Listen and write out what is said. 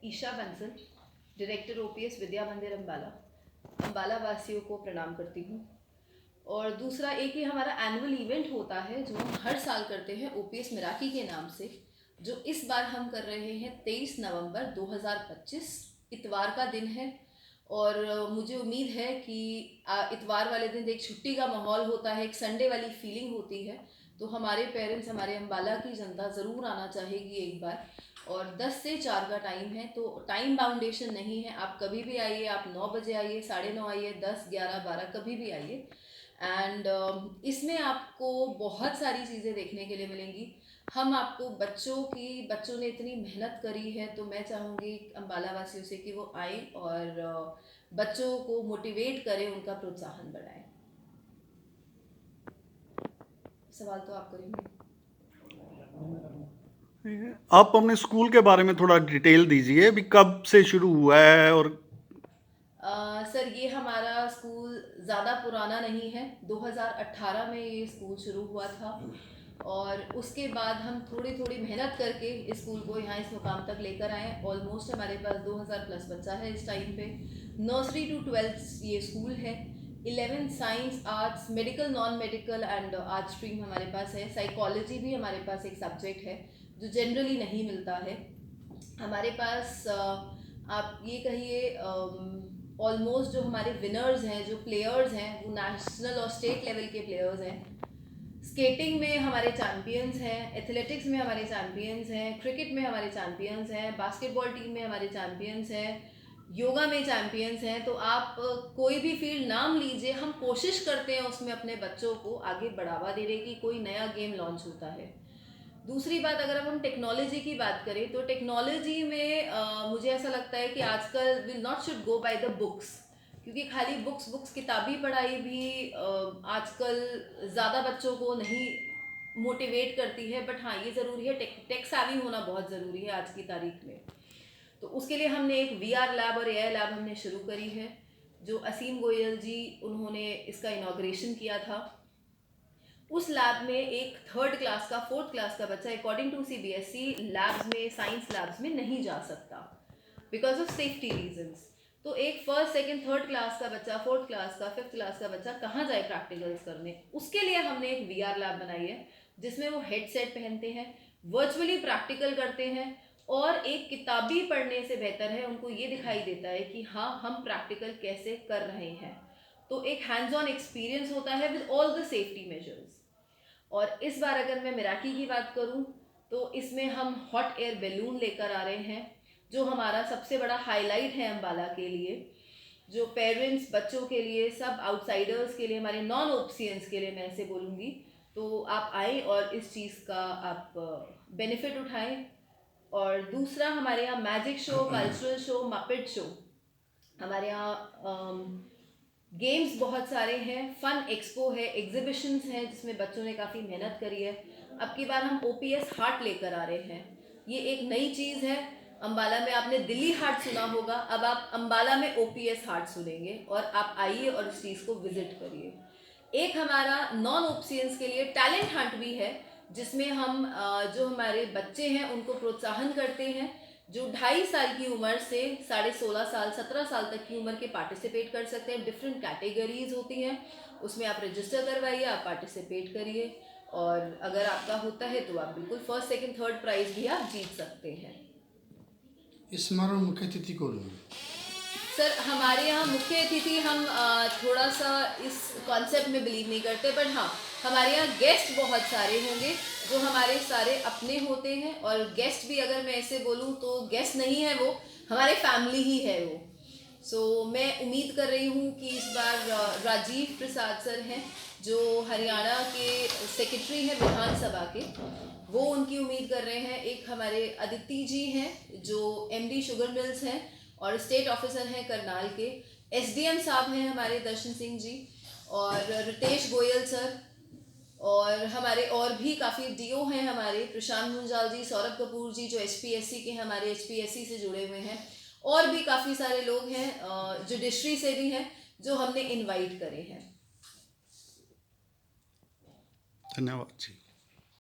Isha Bansal, director OPS विद्या मंदिर अम्बाला। अम्बाला वासियों को प्रणाम करती हूँ। और दूसरा एक ही हमारा एनुअल इवेंट होता है जो हम हर साल करते हैं ओपीएस मिराकी के नाम से, जो इस बार हम कर रहे हैं 23 नवंबर 2025, इतवार का दिन है। और मुझे उम्मीद है कि इतवार वाले दिन एक छुट्टी का माहौल होता है, एक संडे वाली फीलिंग होती है। तो हमारे पेरेंट्स, हमारे अम्बाला की जनता ज़रूर आना चाहेगी एक बार। और 10 से 4 का टाइम है, तो टाइम बाउंडेशन नहीं है, आप कभी भी आइए। आप 9 बजे आइए, 9:30 आइए, 10, 11, 12 कभी भी आइए। एंड इसमें आपको बहुत सारी चीज़ें देखने के लिए मिलेंगी। हम आपको बच्चों ने इतनी मेहनत करी है, तो मैं चाहूँगी अम्बाला वासियों से कि वो आए और बच्चों को मोटिवेट करें, उनका प्रोत्साहन बढ़ाएं। सवाल तो आप करेंगे। आप अपने स्कूल के बारे में थोड़ा डिटेल दीजिए, अभी कब से शुरू हुआ है। और सर, ये हमारा स्कूल ज़्यादा पुराना नहीं है। 2018 में ये स्कूल शुरू हुआ था और उसके बाद हम थोड़ी थोड़ी मेहनत करके इस स्कूल को यहाँ इस मुकाम तक लेकर आए। ऑलमोस्ट हमारे पास 2000 प्लस बच्चा है इस टाइम पे। नर्सरी टू 12th ये स्कूल है। 11 science, arts, medical, non medical and art stream हमारे पास है। साइकोलॉजी भी हमारे पास एक सब्जेक्ट है जो जनरली नहीं मिलता है हमारे पास। आप ये कहिए, ऑलमोस्ट जो हमारे विनर्स हैं, जो प्लेयर्स हैं, वो नेशनल और स्टेट लेवल के प्लेयर्स हैं। स्केटिंग में हमारे चैम्पियंस हैं, एथलेटिक्स में हमारे चैम्पियंस हैं, क्रिकेट में हमारे चैम्पियंस हैं, बास्केटबॉल टीम में हमारे चैम्पियंस हैं, योगा में चैम्पियंस हैं। तो आप कोई भी फील्ड नाम लीजिए, हम कोशिश करते हैं उसमें अपने बच्चों को आगे बढ़ावा देने की। कोई नया गेम लॉन्च होता है। दूसरी बात, अगर हम टेक्नोलॉजी की बात करें तो टेक्नोलॉजी में मुझे ऐसा लगता है कि आजकल will not should go by the books, क्योंकि खाली बुक्स किताबी पढ़ाई भी आजकल ज़्यादा बच्चों को नहीं मोटिवेट करती है। बट हाँ, ये ज़रूरी है, टेक savvy होना बहुत ज़रूरी है आज की तारीख में। तो उसके लिए हमने एक VR लैब और AI लैब हमने शुरू करी है, जो असीम गोयल जी, उन्होंने इसका इनॉग्रेशन किया था। उस लैब में एक 3rd क्लास का 4th क्लास का बच्चा अकॉर्डिंग टू CBSE लैब्स में, साइंस लैब्स में नहीं जा सकता बिकॉज ऑफ सेफ्टी रीजंस। तो एक 1st, 2nd, 3rd क्लास का बच्चा, 4th क्लास का, 5th क्लास का बच्चा कहाँ जाए प्रैक्टिकल्स करने। उसके लिए हमने एक VR लैब बनाई है जिसमें वो हेडसेट पहनते हैं, वर्चुअली प्रैक्टिकल करते हैं। और एक किताबी पढ़ने से बेहतर है, उनको ये दिखाई देता है कि हाँ, हम प्रैक्टिकल कैसे कर रहे हैं। तो एक हैंड्स ऑन एक्सपीरियंस होता है with all the safety measures. और इस बार अगर मैं मिराकी की बात करूं तो इसमें हम हॉट एयर बैलून लेकर आ रहे हैं, जो हमारा सबसे बड़ा हाईलाइट है अम्बाला के लिए। जो पेरेंट्स, बच्चों के लिए, सब आउटसाइडर्स के लिए, हमारे नॉन ओप्सियंस के लिए मैं ऐसे बोलूँगी। तो आप आए और इस चीज़ का आप बेनिफिट उठाएं। और दूसरा, हमारे यहाँ magic show, cultural show, Muppet show, हमारे यहाँ गेम्स बहुत सारे हैं, फन एक्सपो है, एग्जीबिशंस हैं जिसमें बच्चों ने काफ़ी मेहनत करी है। अब की बार हम ओपीएस हार्ट लेकर आ रहे हैं। ये एक नई चीज़ है अम्बाला में। आपने दिल्ली हार्ट सुना होगा, अब आप अम्बाला में ओपीएस हार्ट सुनेंगे। और आप आइए और इस चीज़ को विजिट करिए। एक हमारा नॉन ओप्सियंस के लिए टैलेंट हंट भी है, जिसमें हम जो हमारे बच्चे हैं उनको प्रोत्साहन करते हैं, जो 2.5 साल की उम्र से 16.5 साल, 17 साल तक की उम्र के पार्टिसिपेट कर सकते हैं। डिफरेंट कैटेगरीज होती हैं, उसमें आप रजिस्टर करवाइए, आप पार्टिसिपेट करिए। और अगर आपका होता है तो आप बिल्कुल 1st, 2nd, 3rd प्राइज भी आप जीत सकते हैं। इस बार मुख्य अतिथि कौन होंगे? सर, हमारे यहाँ मुख्य अतिथि, हम थोड़ा सा इस कॉन्सेप्ट में बिलीव नहीं करते, बट हाँ, हमारे यहाँ गेस्ट बहुत सारे होंगे जो हमारे सारे अपने होते हैं। और गेस्ट भी अगर मैं ऐसे बोलूँ तो गेस्ट नहीं है, वो हमारे फैमिली ही है वो। सो मैं उम्मीद कर रही हूँ कि इस बार राजीव प्रसाद सर हैं, जो हरियाणा के सेक्रेटरी हैं विधानसभा के, वो उनकी उम्मीद कर रहे हैं। एक हमारे अदिति जी हैं जो MD शुगर मिल्स हैं और स्टेट ऑफिसर हैं करनाल के। SDM साहब हैं हमारे दर्शन सिंह जी, और रितेश गोयल सर, और हमारे और भी काफ़ी DO हैं हमारे, प्रशांत मुंजाल जी, सौरभ कपूर जी, जो HPSC के हमारे HPSC से जुड़े हुए हैं। और भी काफ़ी सारे लोग हैं जुडिशरी से भी हैं, जो हमने इनवाइट करे हैं। धन्यवाद जी।